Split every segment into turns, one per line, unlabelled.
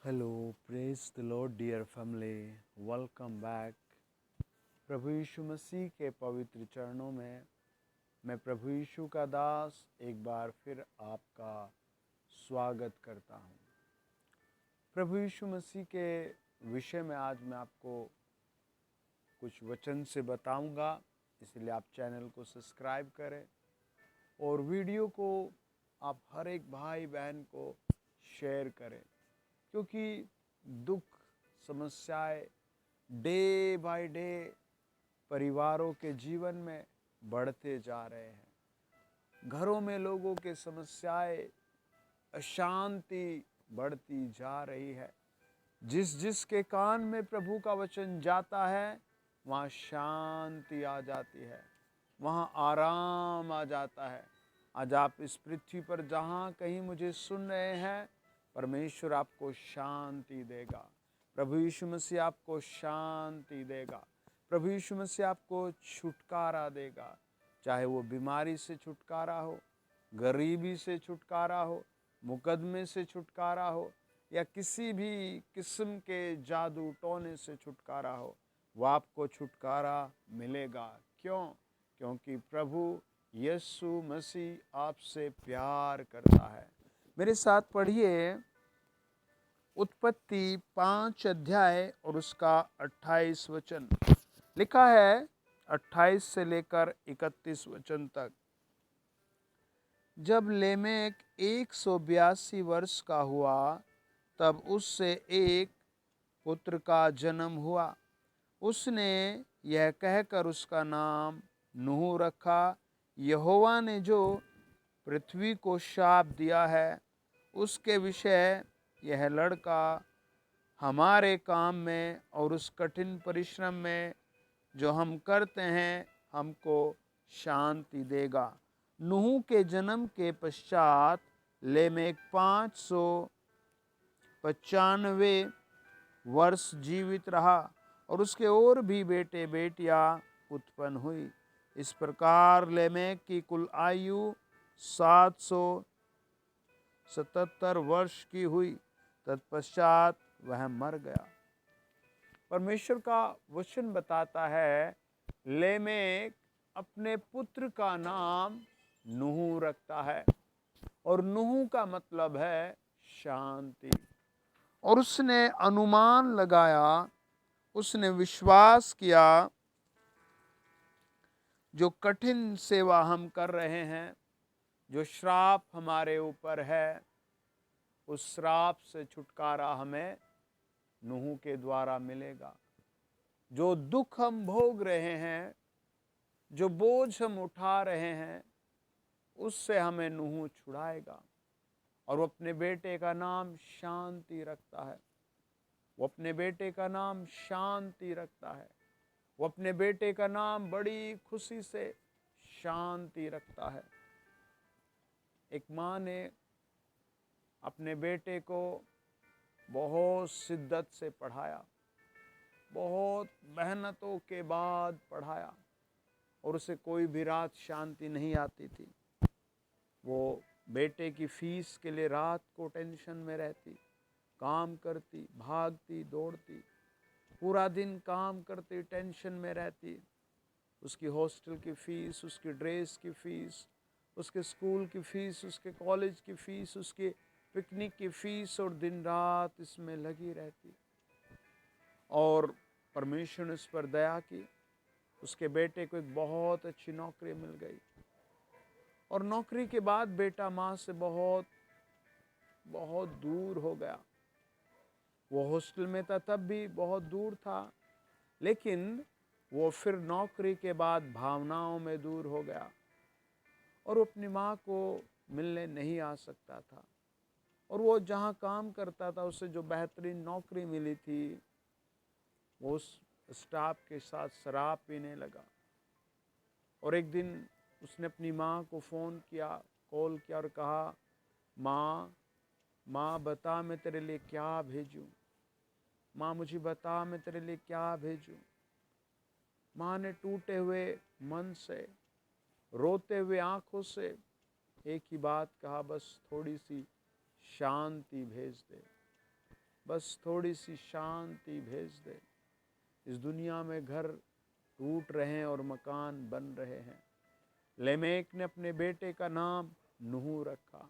Hello, praise the Lord, dear family. Welcome back. प्रभु यीशु मसीह के पवित्र चरणों में मैं प्रभु यीशु का दास एक बार फिर आपका स्वागत करता हूँ। प्रभु यीशु मसीह के विषय में आज मैं आपको कुछ वचन से बताऊंगा, इसलिए आप चैनल को सब्सक्राइब करें और वीडियो को आप हर एक भाई बहन को शेयर करें, क्योंकि दुख समस्याएं डे बाय डे परिवारों के जीवन में बढ़ते जा रहे हैं। घरों में लोगों के समस्याएं, अशांति बढ़ती जा रही है। जिस जिस के कान में प्रभु का वचन जाता है वहाँ शांति आ जाती है, वहाँ आराम आ जाता है। आज आप इस पृथ्वी पर जहाँ कहीं मुझे सुन रहे हैं, परमेश्वर आपको शांति देगा। प्रभु यीशु मसीह आपको शांति देगा। प्रभु यीशु मसीह आपको छुटकारा देगा। चाहे वो बीमारी से छुटकारा हो, गरीबी से छुटकारा हो, मुकदमे से छुटकारा हो, या किसी भी किस्म के जादू टोने से छुटकारा हो, वो आपको छुटकारा मिलेगा। क्यों? क्योंकि प्रभु यीशु मसीह आपसे प्यार करता है। मेरे साथ पढ़िए उत्पत्ति 5 अध्याय और उसका 28 वचन। लिखा है 28 से लेकर 31 वचन तक। जब लेमेक 182 वर्ष का हुआ तब उससे एक पुत्र का जन्म हुआ। उसने यह कहकर उसका नाम नूह रखा, यहोवा ने जो पृथ्वी को शाप दिया है उसके विषय यह लड़का हमारे काम में और उस कठिन परिश्रम में जो हम करते हैं हमको शांति देगा। नूह के जन्म के पश्चात लेमेक 595 वर्ष जीवित रहा और उसके और भी बेटे बेटियां उत्पन्न हुई। इस प्रकार लेमेक की कुल आयु 777 वर्ष की हुई। तत्पश्चात वह मर गया। परमेश्वर का वचन बताता है लेमेक अपने पुत्र का नाम नूह रखता है, और नूह का मतलब है शांति। और उसने अनुमान लगाया, उसने विश्वास किया, जो कठिन सेवा हम कर रहे हैं, जो श्राप हमारे ऊपर है, उस श्राप से छुटकारा हमें नूह के द्वारा मिलेगा। जो दुख हम भोग रहे हैं, जो बोझ हम उठा रहे हैं, उससे हमें नूह छुड़ाएगा। और वो अपने बेटे का नाम शांति रखता है। वो अपने बेटे का नाम शांति रखता है। वो अपने बेटे का नाम बड़ी खुशी से शांति रखता है। एक माँ ने अपने बेटे को बहुत शिद्दत से पढ़ाया, बहुत मेहनतों के बाद पढ़ाया, और उसे कोई भी रात शांति नहीं आती थी। वो बेटे की फीस के लिए रात को टेंशन में रहती, काम करती, भागती दौड़ती, पूरा दिन काम करती, टेंशन में रहती। उसकी हॉस्टल की फीस, उसकी ड्रेस की फीस, उसके स्कूल की फीस, उसके कॉलेज की फीस, उसके पिकनिक की फीस, और दिन रात इसमें लगी रहती। और परमेश्वर ने उस पर दया की। उसके बेटे को एक बहुत अच्छी नौकरी मिल गई, और नौकरी के बाद बेटा माँ से बहुत बहुत दूर हो गया। वो हॉस्टल में था तब भी बहुत दूर था, लेकिन वो फिर नौकरी के बाद भावनाओं में दूर हो गया, और वो अपनी माँ को मिलने नहीं आ सकता था। और वो जहाँ काम करता था उसे जो बेहतरीन नौकरी मिली थी, वो उस स्टाफ के साथ शराब पीने लगा। और एक दिन उसने अपनी माँ को फ़ोन किया, कॉल किया, और कहा, माँ माँ बता मैं तेरे लिए क्या भेजूं, माँ मुझे बता मैं तेरे लिए क्या भेजूं। माँ ने टूटे हुए मन से, रोते हुए आंखों से एक ही बात कहा, बस थोड़ी सी शांति भेज दे, बस थोड़ी सी शांति भेज दे। इस दुनिया में घर टूट रहे हैं और मकान बन रहे हैं। लेमेक ने अपने बेटे का नाम नूह रखा।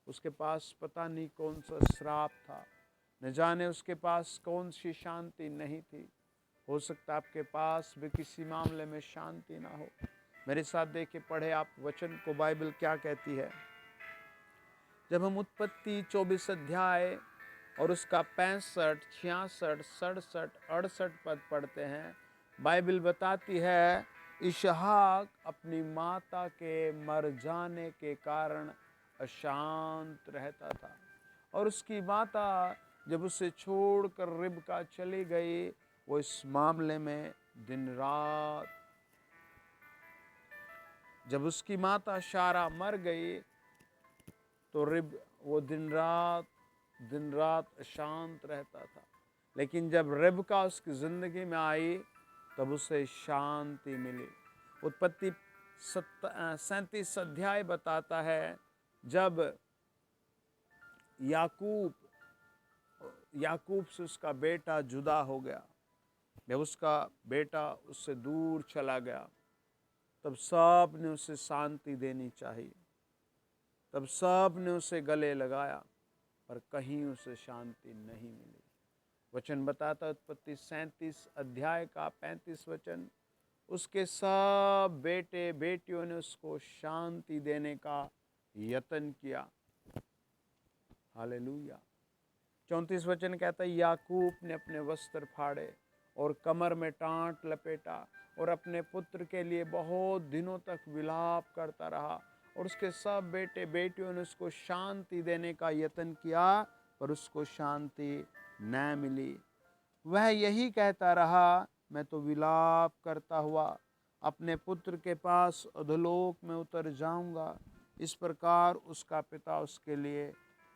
उसके पास पता नहीं कौन सा श्राप था, न जाने उसके पास कौन सी शांति नहीं थी। हो सकता आपके पास भी किसी मामले में शांति ना हो। मेरे साथ देखिए, पढ़े आप वचन को, बाइबल क्या कहती है। जब हम उत्पत्ति 24 अध्याय और उसका 65, 66, 67, 68 पद पढ़ते हैं, बाइबल बताती है इसहाक अपनी माता के मर जाने के कारण अशांत रहता था, और उसकी माता जब उसे छोड़कर रिबका चली गई, वो इस मामले में दिन रात, जब उसकी माता शारा मर गई तो वो दिन रात अशांत रहता था। लेकिन जब रिबका उसकी जिंदगी में आई तब उसे शांति मिली। उत्पत्ति 37 अध्याय बताता है, जब याकूब से उसका बेटा जुदा हो गया, जब उसका बेटा उससे दूर चला गया, तब सब ने उसे शांति देनी चाहिए, तब सब ने उसे गले लगाया, पर कहीं उसे शांति नहीं मिली। वचन बताता, उत्पत्ति 37 अध्याय का 35 वचन, उसके सब बेटे बेटियों ने उसको शांति देने का यत्न किया। हालेलुया। 34 वचन कहता है, याकूब ने अपने वस्त्र फाड़े और कमर में टाट लपेटा और अपने पुत्र के लिए बहुत दिनों तक विलाप करता रहा, और उसके सब बेटे बेटियों ने उसको शांति देने का यत्न किया, पर उसको शांति न मिली। वह यही कहता रहा, मैं तो विलाप करता हुआ अपने पुत्र के पास अधोलोक में उतर जाऊंगा। इस प्रकार उसका पिता उसके लिए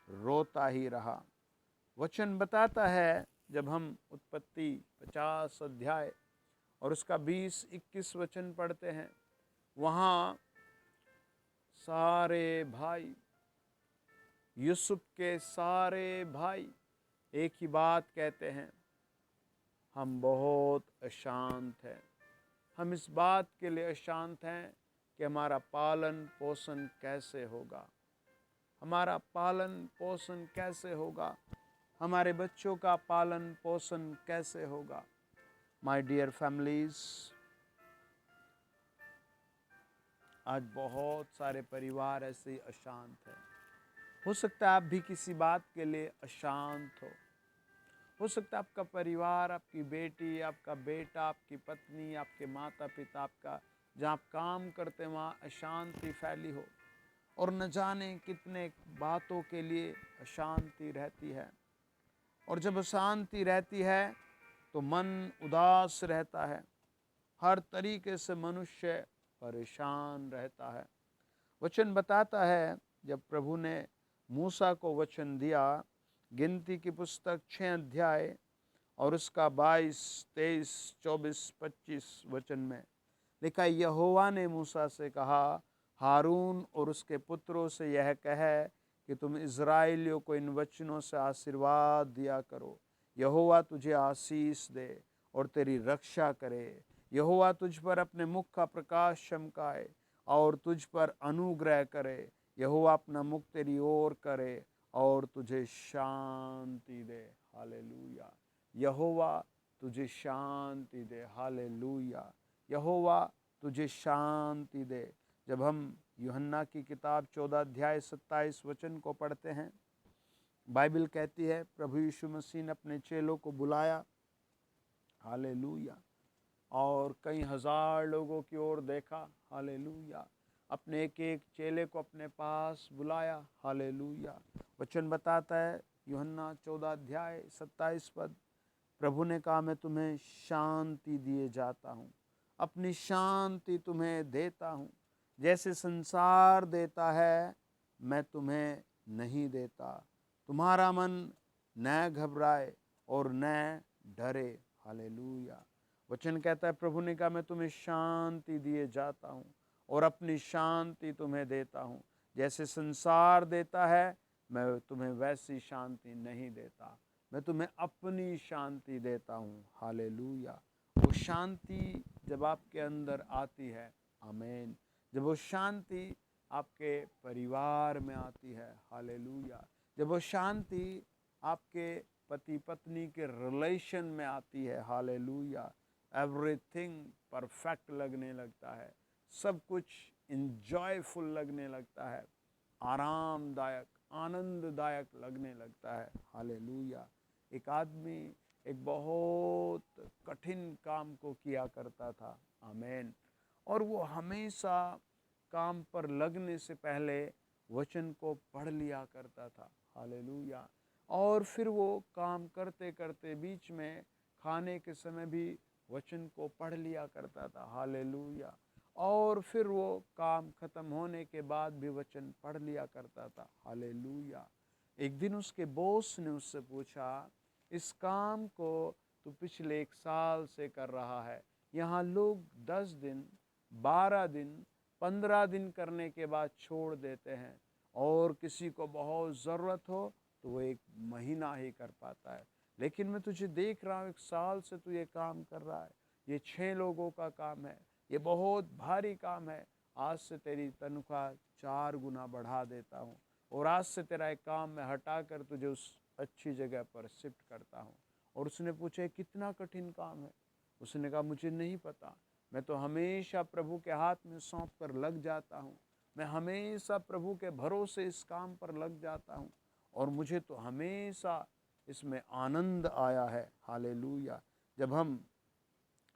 रोता ही रहा। वचन बताता है, जब हम उत्पत्ति 50 अध्याय और उसका 20-21 वचन पढ़ते हैं, वहाँ सारे भाई, यूसुफ के सारे भाई एक ही बात कहते हैं, हम बहुत अशांत हैं। हम इस बात के लिए अशांत हैं कि हमारा पालन पोषण कैसे होगा, हमारा पालन पोषण कैसे होगा, हमारे बच्चों का पालन पोषण कैसे होगा। माय डियर फैमिलीज, आज बहुत सारे परिवार ऐसे ही अशांत हैं। हो सकता है आप भी किसी बात के लिए अशांत हो सकता है आपका परिवार, आपकी बेटी, आपका बेटा, आपकी पत्नी, आपके माता पिता, आपका जहाँ आप काम करते हैं वहाँ अशांति फैली हो, और न जाने कितने बातों के लिए अशांति रहती है। और जब अशांति रहती है तो मन उदास रहता है, हर तरीके से मनुष्य परेशान रहता है। वचन बताता है, जब प्रभु ने मूसा को वचन दिया, गिनती की पुस्तक 6 अध्याय और उसका 22, 23, 24, 25 वचन में लिखा, यहोवा ने मूसा से कहा, हारून और उसके पुत्रों से यह कहे कि तुम इज़राइलियों को इन वचनों से आशीर्वाद दिया करो। यहोवा तुझे आशीष दे और तेरी रक्षा करे। यहोवा तुझ पर अपने मुख का प्रकाश चमकाए और तुझ पर अनुग्रह करे। यहोवा अपना मुख तेरी ओर करे और तुझे शांति दे। हालेलुया। यहोवा तुझे शांति दे। हालेलुया। यहोवा तुझे शांति दे। जब हम यूहन्ना की किताब 14 अध्याय 27 वचन को पढ़ते हैं, बाइबल कहती है, प्रभु यीशु मसीह ने अपने चेलों को बुलाया, हालेलुया, और कई हजार लोगों की ओर देखा, हालेलुया, अपने एक एक चेले को अपने पास बुलाया, हालेलुया। वचन बताता है, यूहन्ना 14 अध्याय 27 पद, प्रभु ने कहा, मैं तुम्हें शांति दिए जाता हूँ, अपनी शांति तुम्हें देता हूँ। जैसे संसार देता है मैं तुम्हें नहीं देता। तुम्हारा मन न घबराए और न डरे। हालेलुया। वचन कहता है, प्रभु ने कहा, मैं तुम्हें शांति दिए जाता हूँ और अपनी शांति तुम्हें देता हूँ। जैसे संसार देता है मैं तुम्हें वैसी शांति नहीं देता। मैं तुम्हें अपनी शांति देता हूँ। हालेलुया। वो शांति जब आपके अंदर आती है, आमीन, जब वो शांति आपके परिवार में आती है, हालेलुया, जब वो शांति आपके पति पत्नी के रिलेशन में आती है, हालेलुया, एवरीथिंग परफेक्ट लगने लगता है, सब कुछ इंजॉयफुल लगने लगता है, आरामदायक आनंददायक लगने लगता है, हालेलुया। एक आदमी एक बहुत कठिन काम को किया करता था, आमीन, और वो हमेशा काम पर लगने से पहले वचन को पढ़ लिया करता था, हालेलुया, और फिर वो काम करते करते बीच में खाने के समय भी वचन को पढ़ लिया करता था, हालेलुया, और फिर वो काम खत्म होने के बाद भी वचन पढ़ लिया करता था, हालेलुया। एक दिन उसके बॉस ने उससे पूछा, इस काम को तू पिछले 1 साल से कर रहा है, यहाँ लोग 10 दिन 12 दिन 15 दिन करने के बाद छोड़ देते हैं, और किसी को बहुत ज़रूरत हो तो वो 1 महीना ही कर पाता है, लेकिन मैं तुझे देख रहा हूँ 1 साल से तू ये काम कर रहा है, ये 6 लोगों का काम है, ये बहुत भारी काम है, आज से तेरी तनख्वाह 4 गुना बढ़ा देता हूँ, और आज से तेरा एक काम मैं हटा कर तुझे उस अच्छी जगह पर शिफ्ट करता हूँ। और उसने पूछा कितना कठिन काम है? उसने कहा मुझे नहीं पता, मैं तो हमेशा प्रभु के हाथ में सौंप कर लग जाता हूँ, मैं हमेशा प्रभु के भरोसे इस काम पर लग जाता हूँ, और मुझे तो हमेशा इसमें आनंद आया है, हालेलुया। जब हम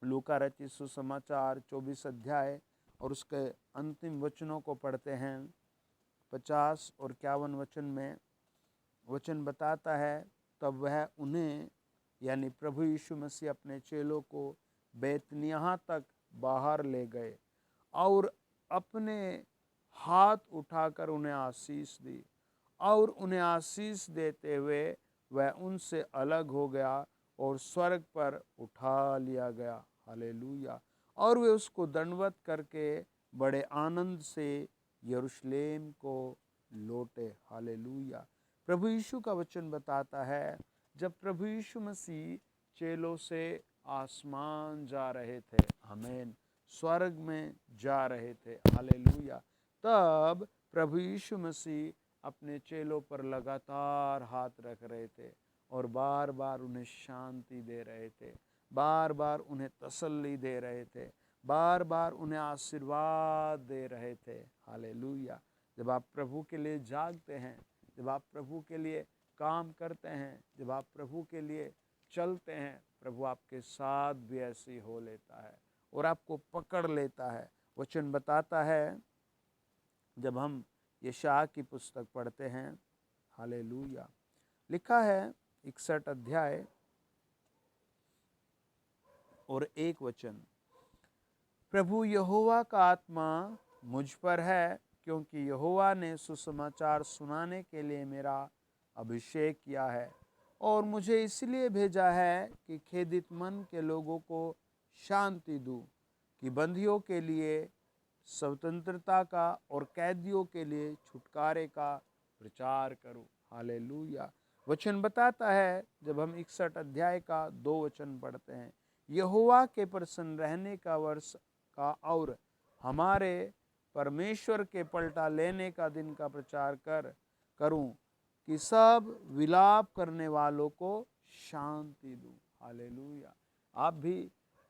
लूका रचित सुसमाचार 24 अध्याय और उसके अंतिम वचनों को पढ़ते हैं, 50 और 51 वचन में वचन बताता है, तब वह उन्हें यानी प्रभु यीशु मसीह अपने चेलों को बैतनिय्याह तक बाहर ले गए और अपने हाथ उठाकर उन्हें आशीष दी, और उन्हें आशीष देते हुए वह उनसे अलग हो गया और स्वर्ग पर उठा लिया गया, हालेलुया। और वे उसको दंडवत करके बड़े आनंद से यरूशलेम को लौटे, हालेलुया। प्रभु यीशु का वचन बताता है, जब प्रभु यीशु मसीह चेलों से आसमान जा रहे थे, आमीन, स्वर्ग में जा रहे थे, हालेलुया, तब प्रभु यीशु मसीह अपने चेलों पर लगातार हाथ रख रहे थे और बार बार उन्हें शांति दे रहे थे, बार बार उन्हें तसल्ली दे रहे थे, बार बार उन्हें आशीर्वाद दे रहे थे, हालेलुया। जब आप प्रभु के लिए जागते हैं, जब आप प्रभु के लिए काम करते हैं, जब आप प्रभु के लिए चलते हैं, प्रभु आपके साथ भी ऐसी हो लेता है और आपको पकड़ लेता है। वचन बताता है, जब हम यशायाह की पुस्तक पढ़ते हैं, हालेलुया, लिखा है 61 अध्याय और 1 वचन, प्रभु यहोवा का आत्मा मुझ पर है, क्योंकि यहोवा ने सुसमाचार सुनाने के लिए मेरा अभिषेक किया है, और मुझे इसलिए भेजा है कि खेदित मन के लोगों को शांति दूं, कि बंदियों के लिए स्वतंत्रता का और कैदियों के लिए छुटकारे का प्रचार करूं, हालेलुया। वचन बताता है, जब हम 61 अध्याय का 2 वचन पढ़ते हैं, यहोवा के प्रसन्न रहने का वर्ष का और हमारे परमेश्वर के पलटा लेने का दिन का प्रचार करूं, कि सब विलाप करने वालों को शांति दूं, हालेलुया। आप भी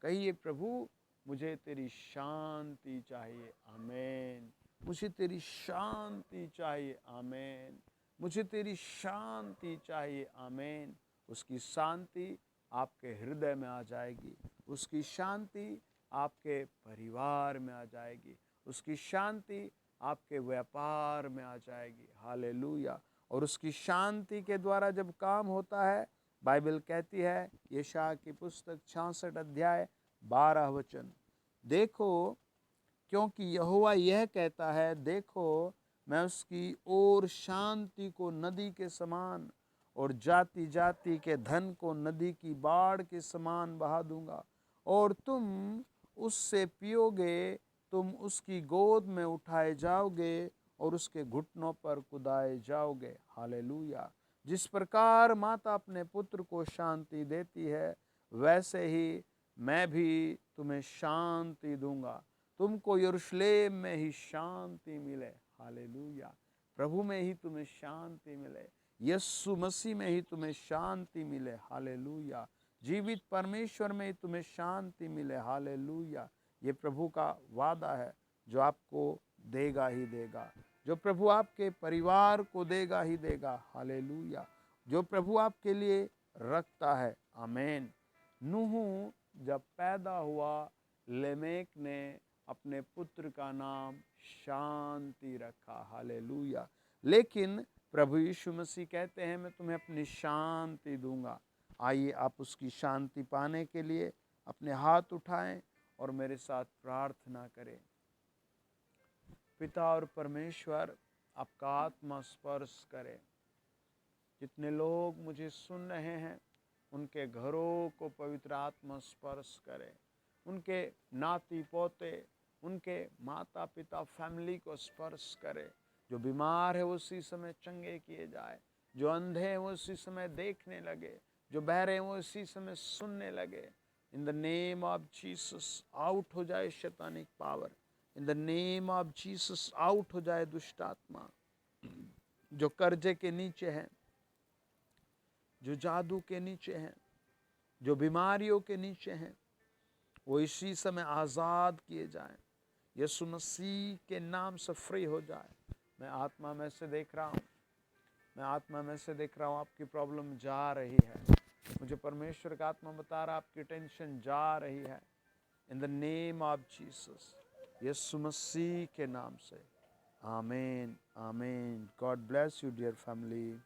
कहिए, प्रभु मुझे तेरी शांति चाहिए, आमीन, मुझे तेरी शांति चाहिए, आमीन, मुझे तेरी शांति चाहिए, आमीन। उसकी शांति आपके हृदय में आ जाएगी, उसकी शांति आपके परिवार में आ जाएगी, उसकी शांति आपके व्यापार में आ जाएगी, हालेलुया। और उसकी शांति के द्वारा जब काम होता है, बाइबल कहती है, यशायाह की पुस्तक 66 अध्याय 12 वचन, देखो, क्योंकि यहोवा यह कहता है, देखो मैं उसकी ओर शांति को नदी के समान और जाति जाति के धन को नदी की बाढ़ के समान बहा दूंगा, और तुम उससे पियोगे, तुम उसकी गोद में उठाए जाओगे और उसके घुटनों पर कुदाए जाओगे, हालेलुया। जिस प्रकार माता अपने पुत्र को शांति देती है, वैसे ही मैं भी तुम्हें शांति दूंगा। तुमको यरूशलेम में ही शांति मिले। हालेलुया। प्रभु में ही तुम्हें शांति मिले, यीशु मसीह में ही तुम्हें शांति मिले। हालेलुया। जीवित परमेश्वर में ही तुम्हें शांति मिले। हालेलुया। ये प्रभु का वादा है जो आपको देगा ही देगा, जो प्रभु आपके परिवार को देगा ही देगा। हालेलुया। जो प्रभु आपके लिए रखता है। आमीन। नूह जब पैदा हुआ, लेमेक ने अपने पुत्र का नाम शांति रखा। हालेलुया। लेकिन प्रभु यीशु मसीह कहते हैं, मैं तुम्हें अपनी शांति दूंगा। आइए आप उसकी शांति पाने के लिए अपने हाथ उठाएं और मेरे साथ प्रार्थना करें। पिता और परमेश्वर, आपका आत्मा स्पर्श करे। जितने लोग मुझे सुन रहे हैं, उनके घरों को पवित्र आत्मा स्पर्श करे। उनके नाती पोते, उनके माता पिता, फैमिली को स्पर्श करे। जो बीमार है वो उसी समय चंगे किए जाए, जो अंधे हैं वो उसी समय देखने लगे, जो बहरे हैं वो उसी समय सुनने लगे। In the name of Jesus out हो जाए शैतानिक power. In the name of Jesus out हो जाए दुष्ट आत्मा। जो कर्जे के नीचे हैं, जो जादू के नीचे हैं, जो बीमारियों के नीचे हैं, वो इसी समय आज़ाद किए जाएं। यीशु मसीह के नाम से फ्री हो जाए। मैं आत्मा में से देख रहा हूँ, मैं आत्मा में से देख रहा हूँ, आपकी प्रॉब्लम जा रही है। मुझे परमेश्वर का आत्मा बता रहा, आपकी टेंशन जा रही है। In the name of Jesus, यीशु मसीह के नाम से। आमीन, आमीन। God bless you dear family.